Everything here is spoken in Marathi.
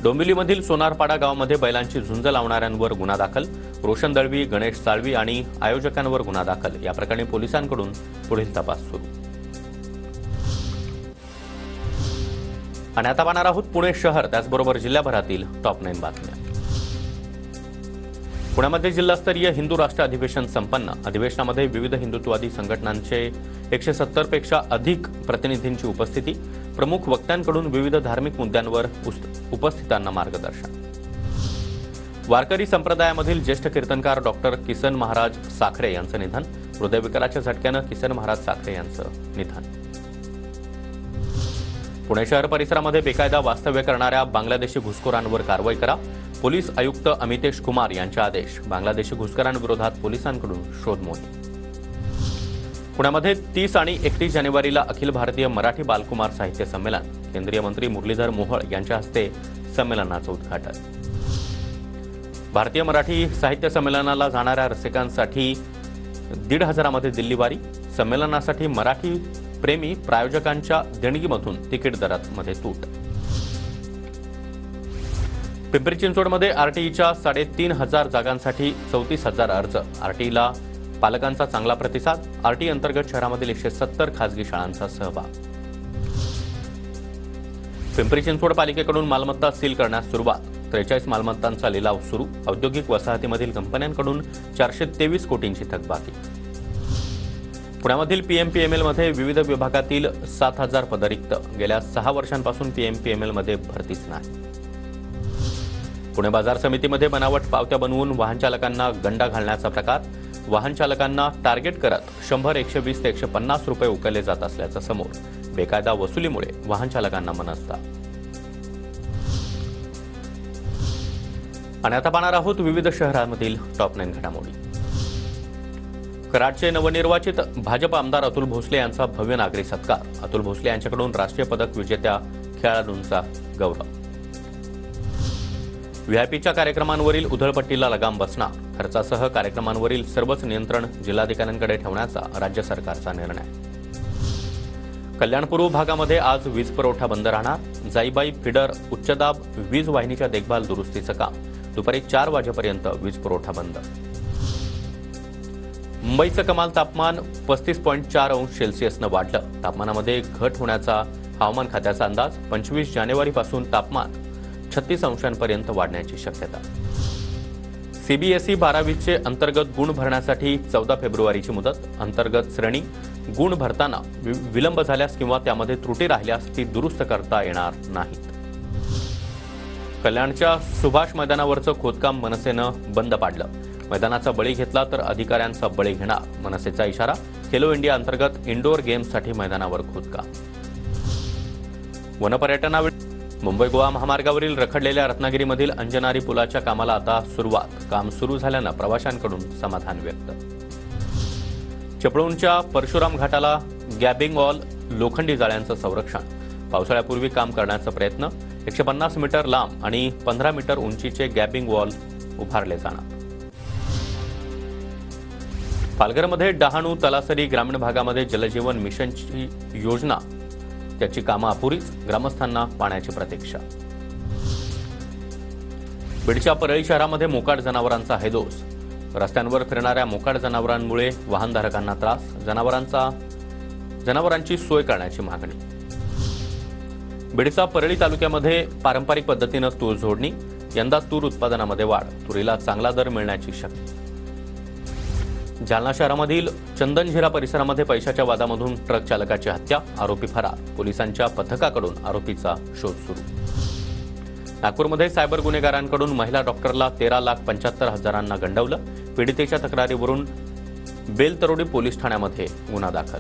डोंबिवलीमधील सोनारपाडा गावामध्ये बैलांची झुंज लावणाऱ्यांवर गुन्हा दाखल. रोशन दळवी, गणेश साळवी आणि आयोजकांवर गुन्हा दाखल. या प्रकरणी पोलिसांकडून पुढील तपास सुरू. आणि आता पाहणार आहोत पुणे शहर त्याचबरोबर जिल्ह्याभरातील टॉप 9 बातम्या. पुण्यामध्ये जिल्हास्तरीय हिंदू राष्ट्र अधिवेशन संपन्न. अधिवेशनामध्ये विविध हिंदुत्ववादी संघटनांचे 170 पेक्षा अधिक प्रतिनिधींची उपस्थिती. प्रमुख वक्त्यांकडून विविध धार्मिक मुद्द्यांवर उपस्थितांना मार्गदर्शन. वारकरी संप्रदायामधील ज्येष्ठ कीर्तनकार डॉक्टर किसन महाराज साखरे यांचं निधन. हृदयविकाराच्या झटक्यानं किसन महाराज साखरे यांचं निधन. पुणे शहर परिसरामध्ये बेकायदा वास्तव्य करणाऱ्या बांगलादेशी घुसखोरांवर कारवाई करा. पोलीस आयुक्त अमितेश कुमार यांचे आदेश. बांगलादेशी घुसखोरांविरोधात पोलिसांकडून शोध मोहीम. पुण्यामध्ये 30 आणि 31 जानेवारीला अखिल भारतीय मराठी बालकुमार साहित्य संमेलन. केंद्रीय मंत्री मुरलीधर मोहोळ यांच्या हस्ते संमेलनाचं उद्घाटन. भारतीय मराठी साहित्य संमेलनाला जाणाऱ्या रसिकांसाठी 1,500 मध्ये दिल्लीवारी. संमेलनासाठी मराठी प्रेमी प्रायोजकांच्या देणगीमधून तिकीट दरामध्ये तूट. पिंपरी चिंचवडमध्ये आरटीईच्या 3,500 जागांसाठी 34,000 अर्ज. आरटीईला पालकांचा चांगला प्रतिसाद. आरटीई अंतर्गत शहरामधील 170 खासगी शाळांचा सहभाग. पिंपरी चिंचवड पालिकेकडून मालमत्ता सील करण्यास सुरुवात. 43 मालमत्तांचा लिलाव सुरू. औद्योगिक वसाहतीमधील कंपन्यांकडून 423 कोटींची थकबाकी. पुण्यामधील पीएमपीएमएलमध्ये विविध विभागातील 7,000 पदं रिक्त. गेल्या 6 वर्षांपासून पीएमपीएमएलमध्ये भरतीच नाही. पुणे बाजार समितीमध्ये बनावट पावत्या बनवून वाहन चालकांना गंडा घालण्याचा प्रकार. वाहन चालकांना टार्गेट करत 100, 120 ते 150 रुपये उकळले जात असल्याचं समोर. बेकायदा वसुलीमुळे वाहन चालकांना मनस्ताप. आणि आता पाहणार आहोत विविध शहरांमधील टॉप 9 घडामोडी. कराडचे नवनिर्वाचित भाजप आमदार अतुल भोसले यांचा भव्य नागरी सत्कार. अतुल भोसले यांच्याकडून राष्ट्रीय पदक विजेत्या खेळाडूंचा गौरव. व्हीआयपीच्या कार्यक्रमांवरील उधळपट्टीला लगाम बसणार. खर्चासह कार्यक्रमांवरील सर्वच नियंत्रण जिल्हाधिकाऱ्यांकडे ठेवण्याचा राज्य सरकारचा निर्णय. कल्याण पूर्व भागामध्ये आज वीज पुरवठा बंद राहणार. जाईबाई फिडर उच्चदाब वीज वाहिनीच्या देखभाल दुरुस्तीचं काम. दुपारी 4 वाजेपर्यंत वीज पुरवठा बंद. मुंबईचं कमाल तापमान 35.4 अंश सेल्सिअसनं वाढलं. तापमानामध्ये घट होण्याचा हवामान खात्याचा अंदाज. 25 जानेवारीपासून तापमान 36 अंशांपर्यंत वाढण्याची शक्यता. सीबीएसई 12वीचे अंतर्गत गुण भरण्यासाठी 14 फेब्रुवारीची मुदत. अंतर्गत श्रेणी गुण भरताना विलंब झाल्यास किंवा त्यामध्ये त्रुटी राहिल्यास ती दुरुस्त करता येणार नाहीत. कल्याणच्या सुभाष मैदानावरचं खोदकाम मनसेनं बंद पाडलं. मैदानाचा बळी घेतला तर अधिकाऱ्यांचा बळी घेणार. मनसेचा इशारा. खेलो इंडिया अंतर्गत इंडोर गेम्ससाठी मैदानावर खोदकाम. वनपर्यटनावेळी मुंबई गोवा महामार्गावरील रखडलेल्या रत्नागिरीमधील अंजनारी पुलाच्या कामाला आता सुरुवात. काम सुरू झाल्यानं प्रवाशांकडून समाधान व्यक्त. चिपळूणच्या परशुराम घाटाला गॅबिंग वॉल लोखंडी जाळ्यांचं संरक्षण. पावसाळ्यापूर्वी काम करण्याचा प्रयत्न. 150 मीटर लांब आणि 15 मीटर उंचीचे गॅबिंग वॉल उभारले जाणार. पालघरमध्ये डहाणू तलासरी ग्रामीण भागामध्ये जलजीवन मिशनची योजना त्याची कामं अपुरीच. ग्रामस्थांना पाण्याची प्रतीक्षा. बीडच्या परळी शहरामध्ये मोकाट जनावरांचा हैदोस. रस्त्यांवर फिरणाऱ्या मोकाट जनावरांमुळे वाहनधारकांना त्रास. जनावरांची सोय करण्याची मागणी. बीडच्या परळी तालुक्यामध्ये पारंपरिक पद्धतीनं तूर जोडणी. यंदा तूर उत्पादनामध्ये वाढ. तुरीला चांगला दर मिळण्याची शक्यता. जालना शहरामधील चंदनझिरा परिसरामध्ये पैशाच्या वादामधून ट्रक चालकाची हत्या. आरोपी फरार. पोलिसांच्या पथकाकडून आरोपीचा शोध सुरू. नागपूरमध्ये सायबर गुन्हेगारांकडून महिला डॉक्टरला 13,75,000 गंडवलं. पीडितेच्या तक्रारीवरून बेलतरोडी पोलीस ठाण्यामध्ये गुन्हा दाखल.